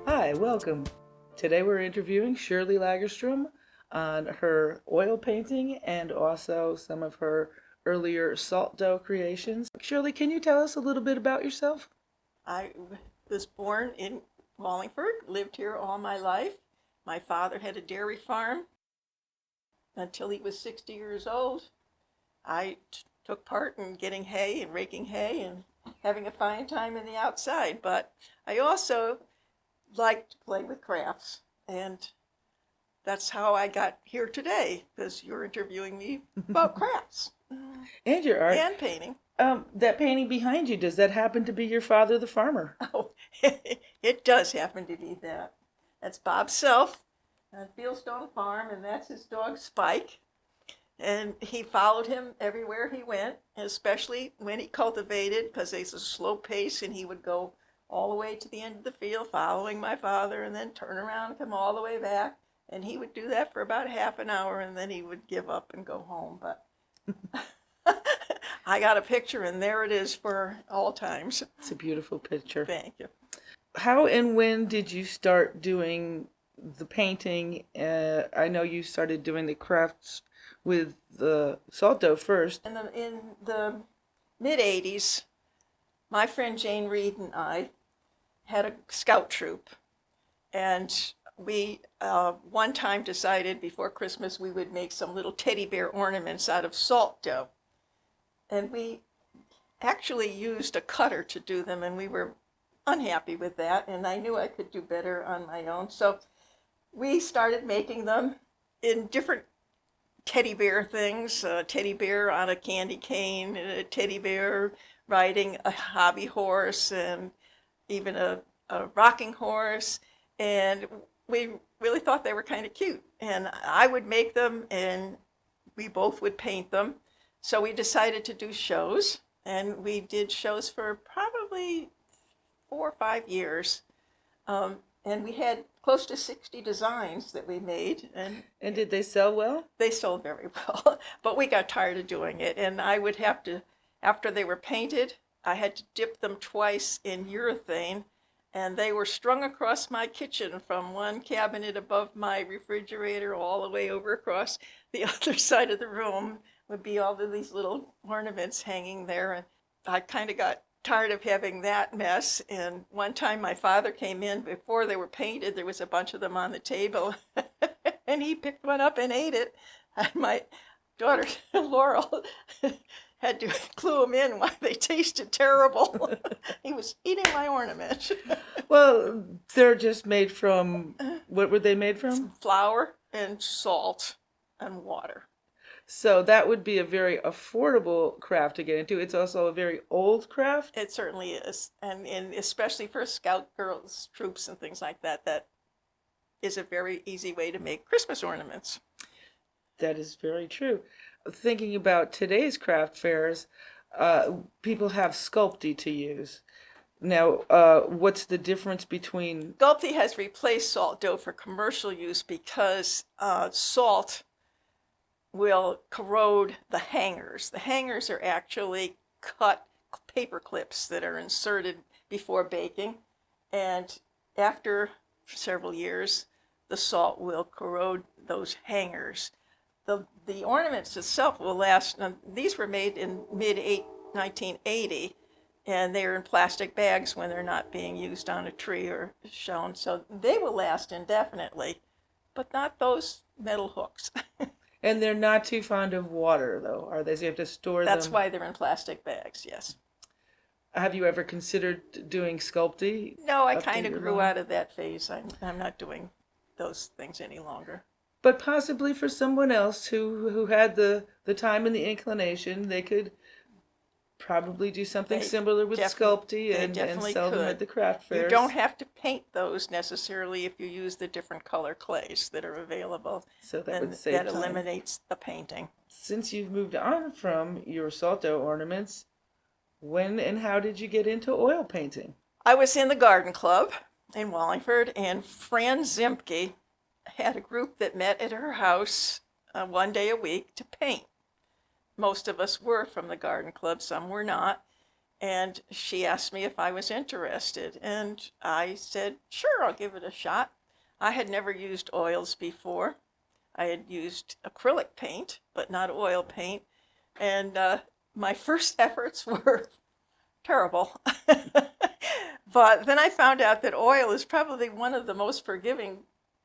Hi, welcome. Today we're interviewing Shirley Lagerstrom on her oil painting and also some of her earlier salt dough creations. Shirley, can you tell us a little bit about yourself? I was born in Wallingford, lived here all my life. My father had a dairy farm until he was 60 years old. I took part in getting hay and raking hay and having a fine time in the outside, but I also liked to play with crafts, and that's how I got here today, because you're interviewing me about crafts And your art. and painting. That painting behind you, does that happen to be your father, the farmer? Oh, it does happen to be that. That's Bob Self on Fieldstone Farm, and that's his dog Spike. And he followed him everywhere he went, especially when he cultivated, because it's a slow pace, and he would go all the way to the end of the field following my father and then turn around and come all the way back. And he would do that for about half an hour, and then he would give up and go home. But I got a picture, and there it is for all times. It's a beautiful picture. Thank you. How and when did you start doing the painting? I know you started doing the crafts with the salt dough first. In the mid-'80s, my friend Jane Reed and I had a scout troop, and we one time decided before Christmas we would make some little teddy bear ornaments out of salt dough. And we actually used a cutter to do them, and we were unhappy with that, and I knew I could do better on my own. So we started making them in different teddy bear things, a teddy bear on a candy cane, and a teddy bear riding a hobby horse, and even a rocking horse. And we really thought they were kind of cute. And I would make them, and we both would paint them. So we decided to do shows, and we did shows for probably 4 or 5 years. And we had close to 60 designs that we made. And did they sell well? They sold very well, but we got tired of doing it. And I would have to, after they were painted, I had to dip them twice in urethane. And they were strung across my kitchen from one cabinet above my refrigerator all the way over across the other side of the room would be all of these little ornaments hanging there. And I kind of got tired of having that mess. And one time my father came in before they were painted. There was a bunch of them on the table, and he picked one up and ate it. And my daughter, Laurel, had to clue him in why they tasted terrible. He was eating my ornament. Well, they're just made from, what were they made from? Flour and salt and water. So that would be a very affordable craft to get into. It's also a very old craft. It certainly is. And especially for Scout girls, troops, and things like that, that is a very easy way to make Christmas ornaments. That is very true. Thinking about today's craft fairs, people have Sculpey to use. Now, what's the difference between... Sculpey has replaced salt dough for commercial use because salt will corrode the hangers. The hangers are actually cut paper clips that are inserted before baking, and after several years, the salt will corrode those hangers. The ornaments itself will last. These were made in mid-1980, and they're in plastic bags when they're not being used on a tree or shown, so they will last indefinitely, but not those metal hooks. And they're not too fond of water, though, are they? So you have to store them. That's why they're in plastic bags, yes. Have you ever considered doing Sculpey? No, I kind of grew out of that phase. I'm not doing those things any longer. But possibly for someone else who had the time and the inclination, they could probably do something similar with Sculpey and sell them at the craft fairs. You don't have to paint those necessarily if you use the different color clays that are available. So that would save time. That eliminates the painting. Since you've moved on from your salt dough ornaments, when and how did you get into oil painting? I was in the garden club in Wallingford, and Fran Zimke had a group that met at her house one day a week to paint. Most of us were from the garden club, some were not. And she asked me if I was interested, and I said, sure, I'll give it a shot. I had never used oils before. I had used acrylic paint, but not oil paint. And my first efforts were terrible. But then I found out that oil is probably one of the most forgiving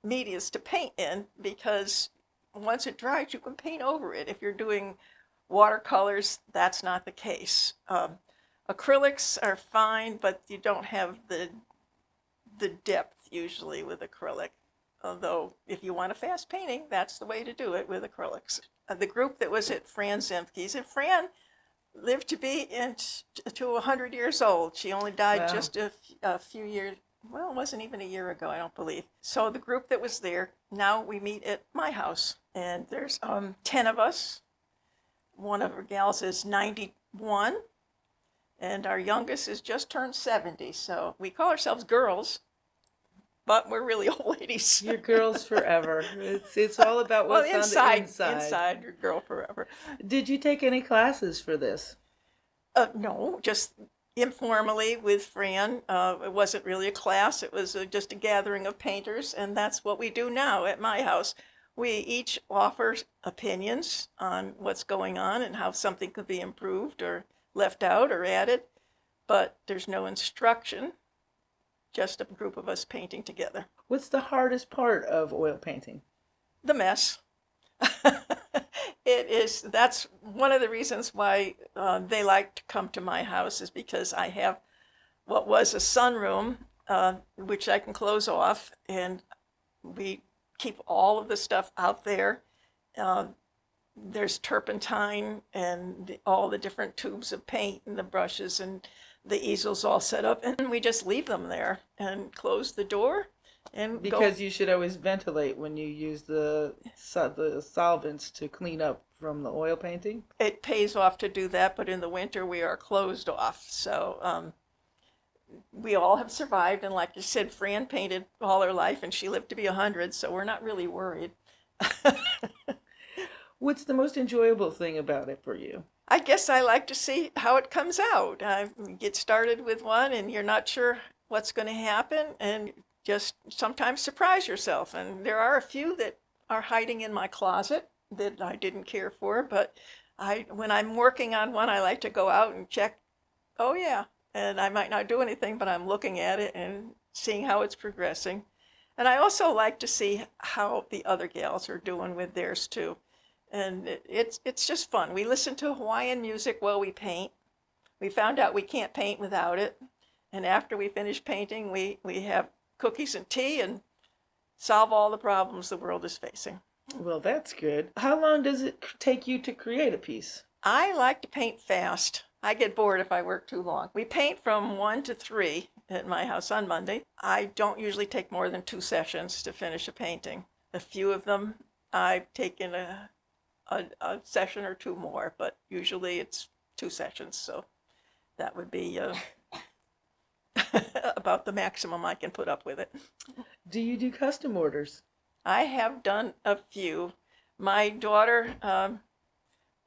medias to paint in, because once it dries, you can paint over it. If you're doing watercolors, that's not the case. Acrylics are fine, but you don't have the depth usually with acrylic. Although, if you want a fast painting, that's the way to do it with acrylics. The group that was at Fran Zemke's, and Fran lived to be to 100 years old. She only died Wow. just a few years, well, it wasn't even a year ago, I don't believe. So the group that was there, now we meet at my house, and there's 10 of us. One of our gals is 91, and our youngest is just turned 70. So we call ourselves girls, but we're really old ladies. You're girls forever. It's all about Well, what's on the inside. inside, you're girl forever. Did you take any classes for this? No, just informally with Fran. It wasn't really a class. It was just a gathering of painters, and that's what we do now at my house. We each offer opinions on what's going on and how something could be improved or left out or added, but there's no instruction, just a group of us painting together. What's the hardest part of oil painting? The mess. That's one of the reasons why they like to come to my house, is because I have what was a sunroom, which I can close off, and we keep all of the stuff out there. There's turpentine and all the different tubes of paint and the brushes and the easels all set up, and we just leave them there and close the door and Because go. you should always ventilate when you use the solvents to clean up from the oil painting. It pays off to do that, but in the winter we are closed off. So we all have survived, and like you said, Fran painted all her life, and she lived to be 100, so we're not really worried. What's the most enjoyable thing about it for you? I guess I like to see how it comes out. You get started with one, and you're not sure what's going to happen, and just sometimes surprise yourself. And there are a few that are hiding in my closet that I didn't care for, but when I'm working on one, I like to go out and check, oh yeah, and I might not do anything, but I'm looking at it and seeing how it's progressing. And I also like to see how the other gals are doing with theirs too. And it's just fun. We listen to Hawaiian music while we paint. We found out we can't paint without it. And after we finish painting, we have cookies and tea and solve all the problems the world is facing. Well, that's good. How long does it take you to create a piece? I like to paint fast. I get bored if I work too long. We paint from 1 to 3 at my house on Monday. I don't usually take more than 2 sessions to finish a painting. A few of them I've taken a session or 2 more, but usually it's 2 sessions, so that would be about the maximum I can put up with it. Do you do custom orders? I have done a few. My daughter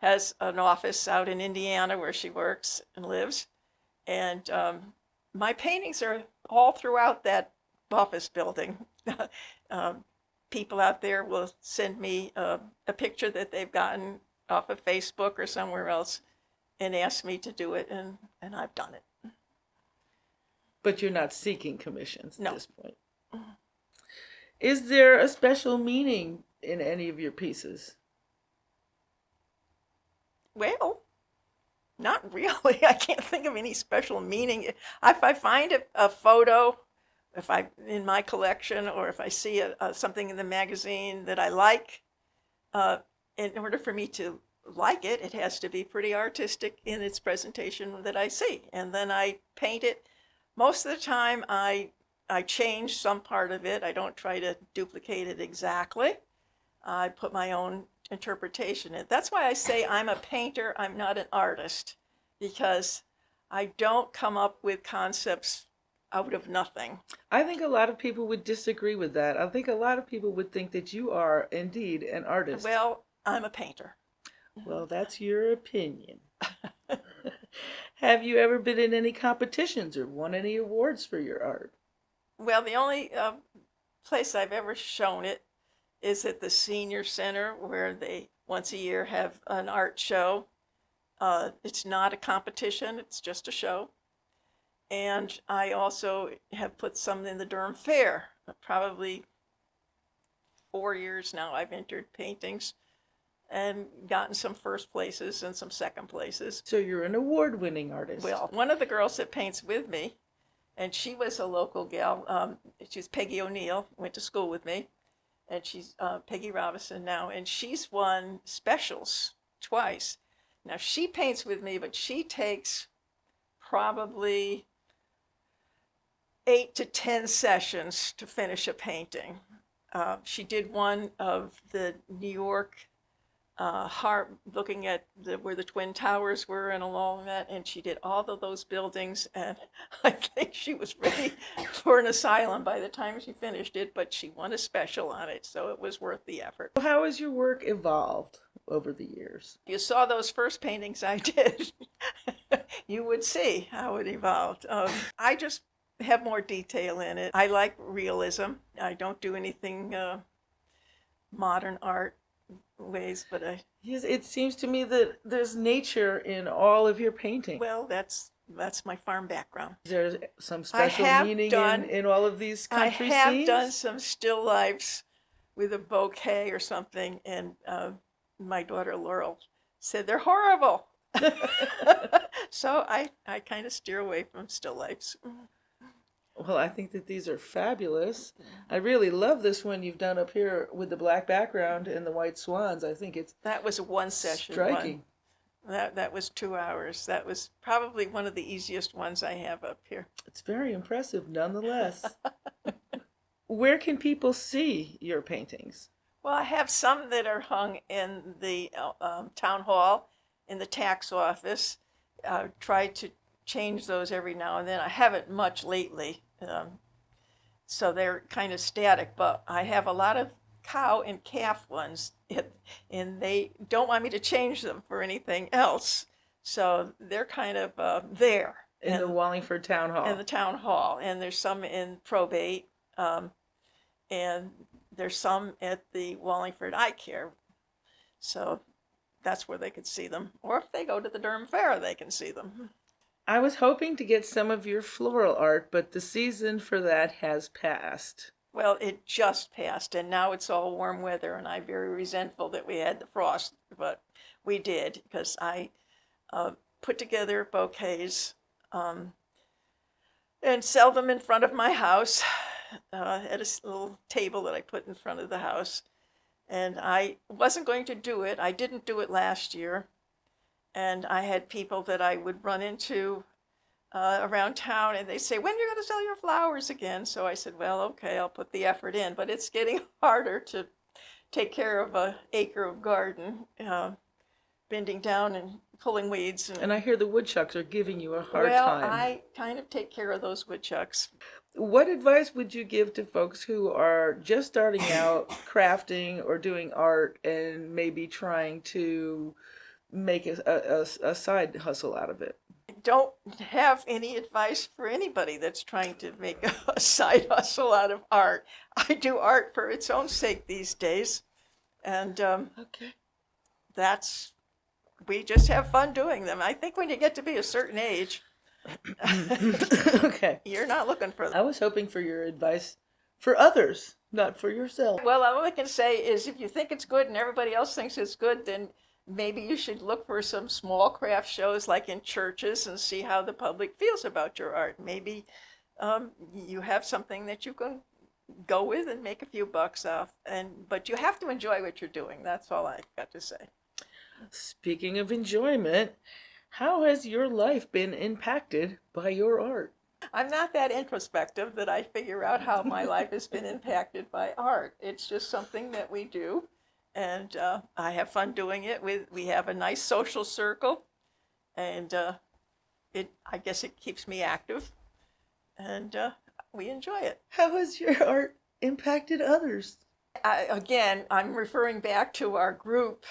has an office out in Indiana where she works and lives, and my paintings are all throughout that office building. People out there will send me a picture that they've gotten off of Facebook or somewhere else and ask me to do it, and I've done it. But you're not seeking commissions at No. this point. Is there a special meaning in any of your pieces? Well, not really. I can't think of any special meaning. If I find a photo, if I in my collection, or if I see something in the magazine that I like, in order for me to like it, it has to be pretty artistic in its presentation that I see, and then I paint it. Most of the time, I change some part of it. I don't try to duplicate it exactly. I put my own interpretation in. That's why I say I'm a painter, I'm not an artist, because I don't come up with concepts out of nothing. I think a lot of people would disagree with that. I think a lot of people would think that you are indeed an artist. Well, I'm a painter. Well, that's your opinion. Have you ever been in any competitions or won any awards for your art? Well, the only place I've ever shown it is at the senior center, where they once a year have an art show. It's not a competition, it's just a show. And I also have put some in the Durham Fair. Probably 4 years now I've entered paintings and gotten some first places and some second places. So you're an award-winning artist. Well, one of the girls that paints with me, and she was a local gal, she's Peggy O'Neill, went to school with me, and she's Peggy Robinson now, and she's won specials twice. Now, she paints with me, but she takes probably 8 to 10 sessions to finish a painting. She did one of the New York looking at where the Twin Towers were and along that, and she did all of those buildings, and I think she was ready for an asylum by the time she finished it, but she won a special on it, so it was worth the effort. How has your work evolved over the years? If you saw those first paintings I did, you would see how it evolved. I just have more detail in it. I like realism. I don't do anything modern art ways, but Yes, it seems to me that there's nature in all of your painting. well, that's my farm background. There's some special meaning in all of these country I have scenes? done some still lifes with a bouquet or something, and my daughter Laurel said they're horrible. So I kind of steer away from still lifes. Well, I think that these are fabulous. I really love this one you've done up here with the black background and the white swans. I think it's That was a one session striking. one. That was 2 hours. That was probably one of the easiest ones I have up here. It's very impressive nonetheless. Where can people see your paintings? Well, I have some that are hung in the town hall, in the tax office. Try to change those every now and then. I haven't much lately, so they're kind of static, but I have a lot of cow and calf ones, and they don't want me to change them for anything else, so they're kind of there. In the Wallingford Town Hall. In the town hall, and there's some in probate, and there's some at the Wallingford Eye Care, so that's where they could see them. Or if they go to the Durham Fair, they can see them. I was hoping to get some of your floral art, but the season for that has passed. Well, it just passed, and now it's all warm weather, and I'm very resentful that we had the frost, but we did, because I put together bouquets and sell them in front of my house at a little table that I put in front of the house. And I wasn't going to do it. I didn't do it last year. And I had people that I would run into around town, and they say, when are you going to sell your flowers again? So I said, well, okay, I'll put the effort in. But it's getting harder to take care of an acre of garden, bending down and pulling weeds. And I hear the woodchucks are giving you a hard well, time. I kind of take care of those woodchucks. What advice would you give to folks who are just starting out crafting or doing art and maybe trying to make a side hustle out of it? Don't have any advice for anybody that's trying to make a side hustle out of art. I do art for its own sake these days, and Okay. we just have fun doing them. I think when you get to be a certain age, Okay. you're not looking for I them. was hoping for your advice for others, not for yourself. Well, all I can say is if you think it's good and everybody else thinks it's good, then maybe you should look for some small craft shows like in churches and see how the public feels about your art. Maybe you have something that you can go with and make a few bucks off. But you have to enjoy what you're doing. That's all I've got to say. Speaking of enjoyment, how has your life been impacted by your art? I'm not that introspective that I figure out how my life has been impacted by art. It's just something that we do, and I have fun doing it. We have a nice social circle, and I guess it keeps me active, and we enjoy it. How has your art impacted others? Again, I'm referring back to our group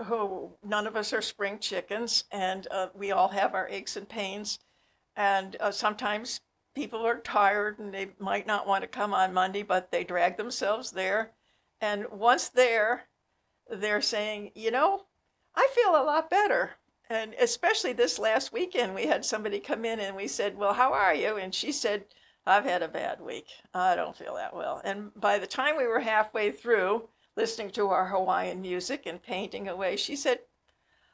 who none of us are spring chickens, and we all have our aches and pains. And sometimes people are tired and they might not want to come on Monday, but they drag themselves there. And once there, they're saying, I feel a lot better. And especially this last weekend, we had somebody come in and we said, well, how are you? And she said, I've had a bad week. I don't feel that well. And by the time we were halfway through listening to our Hawaiian music and painting away, she said,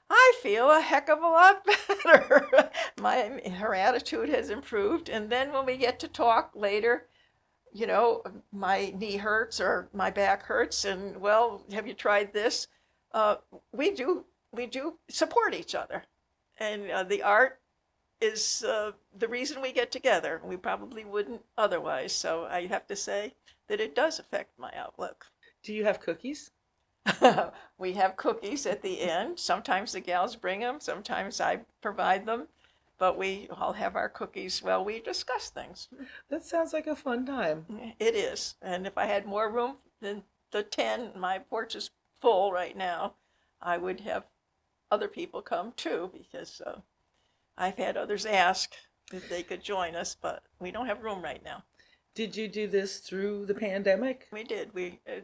I feel a heck of a lot better. Her attitude has improved. And then when we get to talk later, my knee hurts or my back hurts, and well, have you tried this? We do support each other, and the art is the reason we get together. We probably wouldn't otherwise. So I have to say that it does affect my outlook. Do you have cookies? We have cookies at the end. Sometimes the gals bring them, sometimes I provide them, but we all have our cookies while we discuss things. That sounds like a fun time. It is. And if I had more room than the 10, my porch is full right now, I would have other people come too, because I've had others ask if they could join us, but we don't have room right now. Did you do this through the pandemic? We did.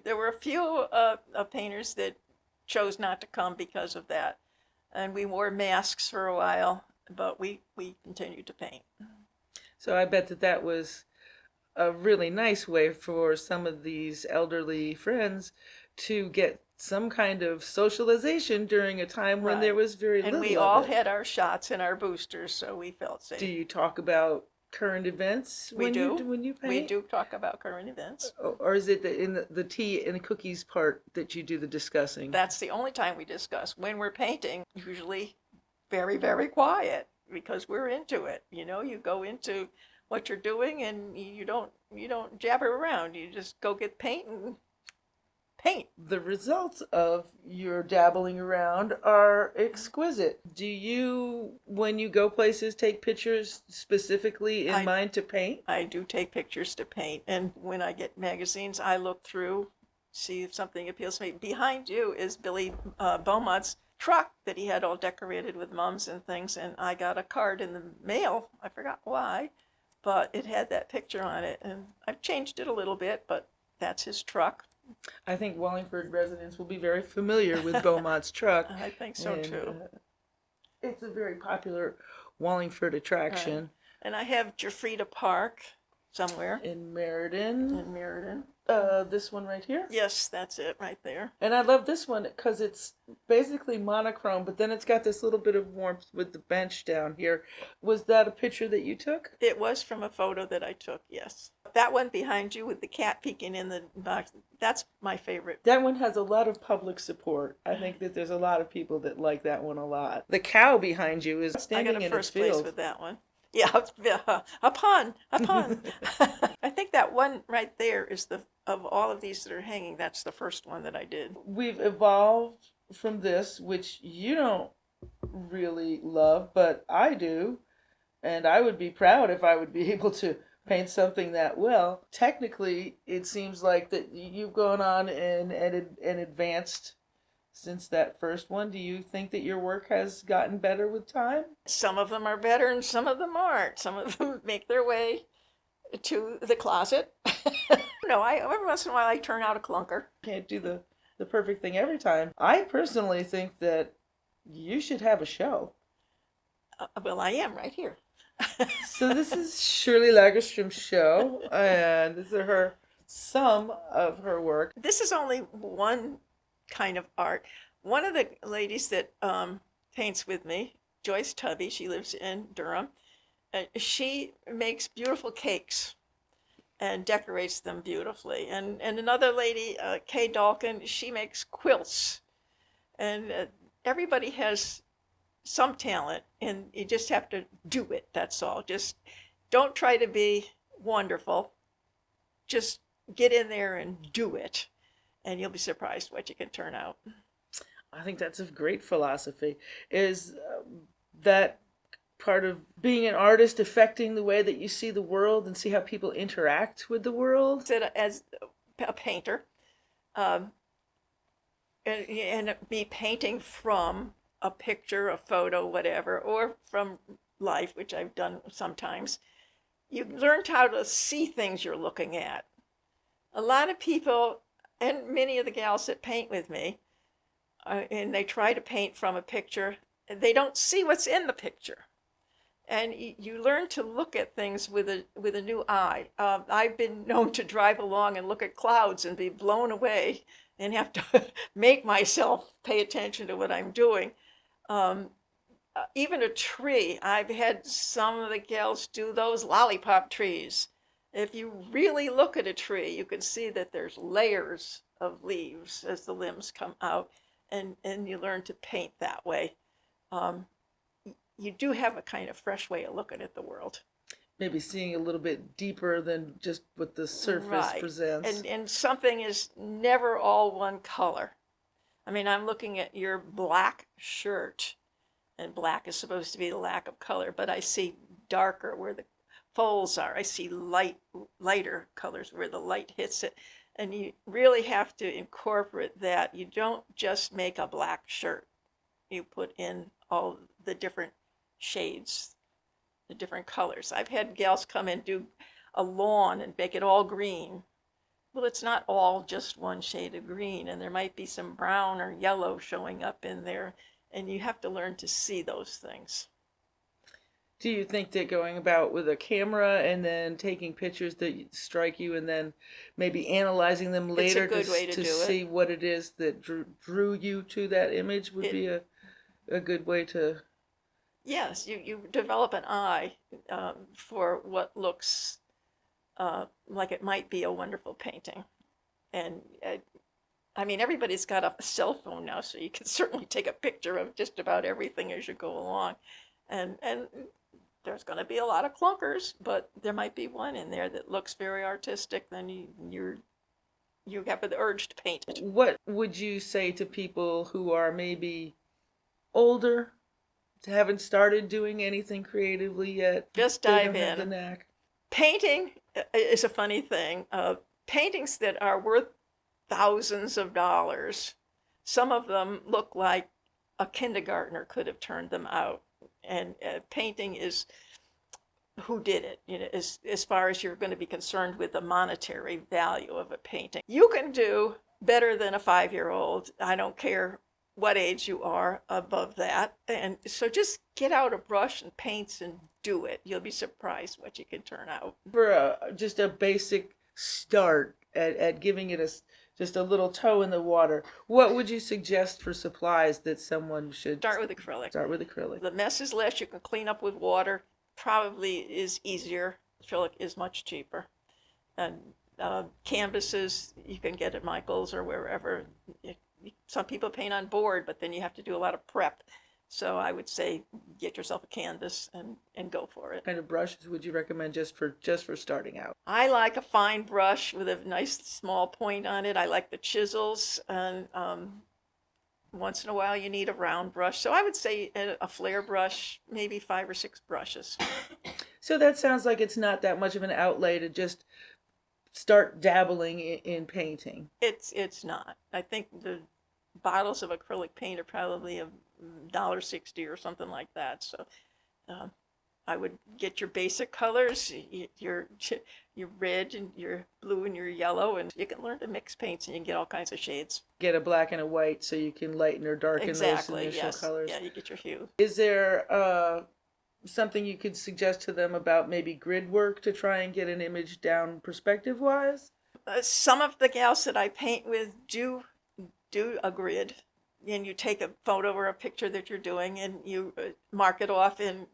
There were a few painters that chose not to come because of that, and we wore masks for a while, but we continued to paint. So I bet that was a really nice way for some of these elderly friends to get some kind of socialization during a time when there was very little of it. And we all had our shots and our boosters, so we felt safe. Do you talk about current events when you paint? We do talk about current events. Or is it in the tea and the cookies part that you do the discussing? That's the only time we discuss. When we're painting, usually very, very quiet, because we're into it. You go into what you're doing and you don't jabber around. You just go get paint and paint. The results of your dabbling around are exquisite. Do you, when you go places, take pictures specifically in mind to paint? I do take pictures to paint, and when I get magazines, I look through, see if something appeals to me. Behind you is Billy Beaumont's truck that he had all decorated with mums and things, and I got a card in the mail. I forgot why, but it had that picture on it, and I've changed it a little bit, but that's his truck. I think Wallingford residents will be very familiar with Beaumont's truck. I think so too. It's a very popular Wallingford attraction. Right. And I have Jafrida Park somewhere. In Meriden. In Meriden. This one right here? Yes, that's it right there. And I love this one because it's basically monochrome, but then it's got this little bit of warmth with the bench down here. Was that a picture that you took? It was from a photo that I took, yes. That one behind you with the cat peeking in the box, that's my favorite. That one has a lot of public support. I think that there's a lot of people that like that one a lot. The cow behind you is standing in its field. I got a first place with that one. Yeah, a pun. I think that one right there is of all of these that are hanging, that's the first one that I did. We've evolved from this, which you don't really love, but I do. And I would be proud if I would be able to paint something that well. Technically, it seems like that you've gone on and advanced since that first one. Do you think that your work has gotten better with time? Some of them are better and some of them aren't. Some of them make their way to the closet. Every once in a while I turn out a clunker. Can't do the perfect thing every time. I personally think that you should have a show. Well, I am right here. So this is Shirley Lagerstrom's show, and this is some of her work. This is only one kind of art. One of the ladies that paints with me, Joyce Tubby, she lives in Durham, she makes beautiful cakes and decorates them beautifully. And another lady, Kay Dalkin, she makes quilts. And everybody has some talent, and you just have to do it, that's all. Just don't try to be wonderful. Just get in there and do it, and you'll be surprised what you can turn out. I think that's a great philosophy. Is that part of being an artist affecting the way that you see the world and see how people interact with the world? As a painter, and me painting from a picture, a photo, whatever, or from life, which I've done sometimes, you learn how to see things you're looking at. A lot of people, and many of the gals that paint with me, and they try to paint from a picture, they don't see what's in the picture. And you learn to look at things with a new eye. I've been known to drive along and look at clouds and be blown away and have to make myself pay attention to what I'm doing. Even a tree, I've had some of the gals do those lollipop trees. If you really look at a tree, you can see that there's layers of leaves as the limbs come out, and you learn to paint that way. You do have a kind of fresh way of looking at the world. Maybe seeing a little bit deeper than just what the surface Right. presents. And something is never all one color. I mean, I'm looking at your black shirt, and black is supposed to be the lack of color, but I see darker where the folds are. I see lighter colors where the light hits it. And you really have to incorporate that. You don't just make a black shirt. You put in all the different shades, the different colors. I've had gals come and do a lawn and make it all green. Well, it's not all just one shade of green, and there might be some brown or yellow showing up in there, and you have to learn to see those things. Do you think that going about with a camera and then taking pictures that strike you and then maybe analyzing them later to see what it is that drew you to that image would be a good way to... Yes, you develop an eye for what looks like it might be a wonderful painting. And I mean, everybody's got a cell phone now, so you can certainly take a picture of just about everything as you go along. And there's going to be a lot of clunkers, but there might be one in there that looks very artistic. Then you have the urge to paint it. What would you say to people who are maybe older, haven't started doing anything creatively yet? Just they dive don't in. Have the knack. Painting is a funny thing. Paintings that are worth thousands of dollars, some of them look like a kindergartner could have turned them out. And painting is who did it, you know, as far as you're going to be concerned with the monetary value of a painting. You can do better than a 5-year-old. I don't care what age you are above that. And so just get out a brush and paints and do it. You'll be surprised what you can turn out. For just a basic start at giving it just a little toe in the water, what would you suggest for supplies that someone should... Start with acrylic. Start with acrylic. The mess is less. You can clean up with water. Probably is easier. Acrylic is much cheaper. And canvases you can get at Michael's or wherever. Some people paint on board, but then you have to do a lot of prep. So I would say get yourself a canvas and go for it. What kind of brushes would you recommend just for starting out? I like a fine brush with a nice small point on it. I like the chisels, and once in a while you need a round brush. So I would say a flare brush, maybe 5 or 6 brushes. So that sounds like it's not that much of an outlay to just start dabbling in painting. It's not. I think the bottles of acrylic paint are probably $1.60 or something like that. So I would get your basic colors, your red and your blue and your yellow, and you can learn to mix paints and you can get all kinds of shades. Get a black and a white so you can lighten or darken those initial yes. colors. Yeah, you get your hue. Is there something you could suggest to them about maybe grid work to try and get an image down perspective-wise? Some of the gals that I paint with do a grid, and you take a photo or a picture that you're doing and you mark it off in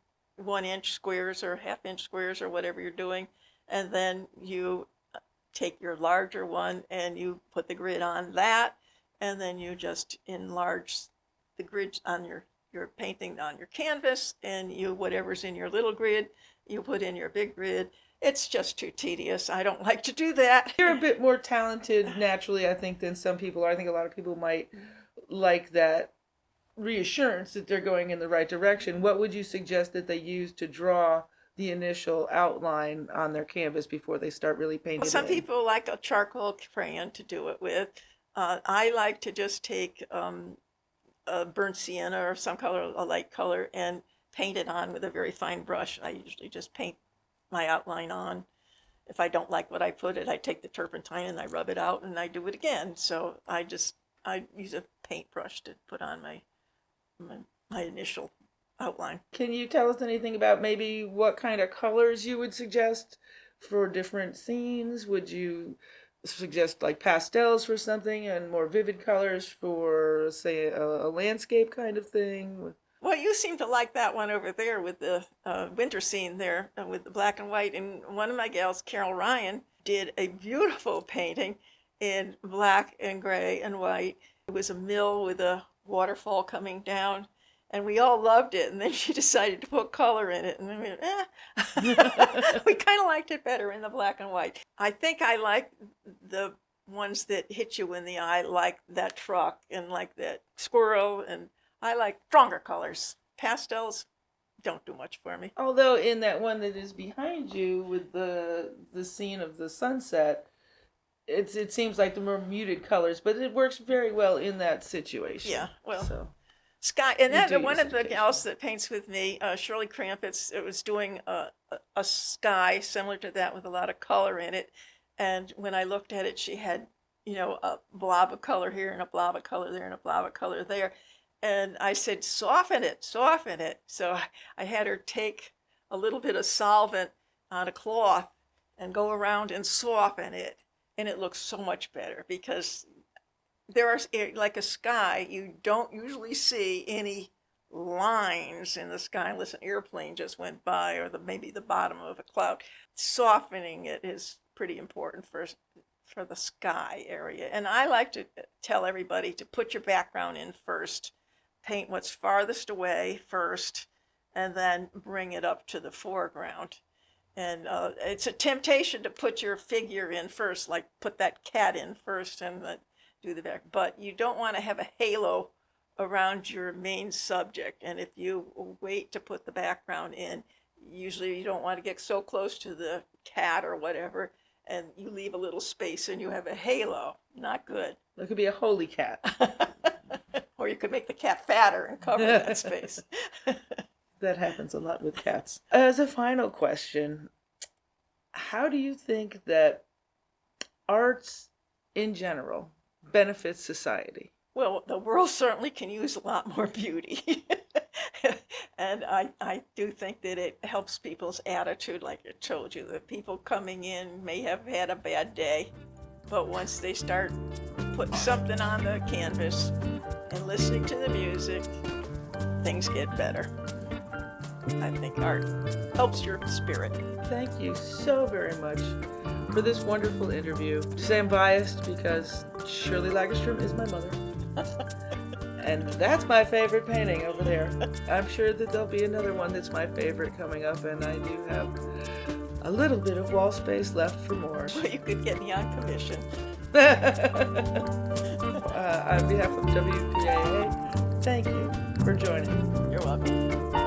1-inch squares or half-inch squares or whatever you're doing, and then you take your larger one and you put the grid on that, and then you just enlarge the grid on your painting on your canvas, and whatever's in your little grid you put in your big grid. It's just too tedious. I don't like to do that. You're a bit more talented naturally, I think, than some people are. I think a lot of people might like that reassurance that they're going in the right direction. What would you suggest that they use to draw the initial outline on their canvas before they start really painting? Some people like a charcoal crayon to do it with. I like to just take a burnt sienna or some color, a light color, and paint it on with a very fine brush. I usually just paint my outline on. If I don't like what I put it, I take the turpentine and I rub it out and I do it again. So I use a paintbrush to put on my initial outline. Can you tell us anything about maybe what kind of colors you would suggest for different scenes? Would you suggest like pastels for something and more vivid colors for, say, a landscape kind of thing? Well, you seem to like that one over there with the winter scene there with the black and white. And one of my gals, Carol Ryan, did a beautiful painting in black and gray and white. It was a mill with a waterfall coming down. And we all loved it. And then she decided to put color in it. And then we went, we kind of liked it better in the black and white. I think I like the ones that hit you in the eye, like that truck and like that squirrel. And I like stronger colors. Pastels don't do much for me. Although in that one that is behind you with the scene of the sunset, it seems like the more muted colors, but it works very well in that situation. Yeah, well. So. Sky, and then one of the gals that paints with me, Shirley Lagerstrom, it was doing a sky similar to that with a lot of color in it. And when I looked at it, she had, a blob of color here and a blob of color there and a blob of color there. And I said, soften it, soften it. So I had her take a little bit of solvent on a cloth and go around and soften it. And it looks so much better because there are, like a sky, you don't usually see any lines in the sky unless an airplane just went by or maybe the bottom of a cloud. Softening it is pretty important for the sky area. And I like to tell everybody to put your background in first, paint what's farthest away first, and then bring it up to the foreground. And it's a temptation to put your figure in first, like put that cat in first and do the back, but you don't want to have a halo around your main subject. And if you wait to put the background in, usually you don't want to get so close to the cat or whatever, and you leave a little space and you have a halo. Not good. It could be a holy cat. Or you could make the cat fatter and cover that space. That happens a lot with cats. As a final question, how do you think that arts in general benefits society? Well, the world certainly can use a lot more beauty. And I do think that it helps people's attitude, like I told you. The people coming in may have had a bad day, but once they start putting something on the canvas and listening to the music, things get better. I think art helps your spirit. Thank you so very much for this wonderful interview. To say I'm biased because Shirley Lagerstrom is my mother. And that's my favorite painting over there. I'm sure that there'll be another one that's my favorite coming up, and I do have a little bit of wall space left for more. Well, you could get me on commission. On behalf of WPAA, thank you for joining. You're welcome.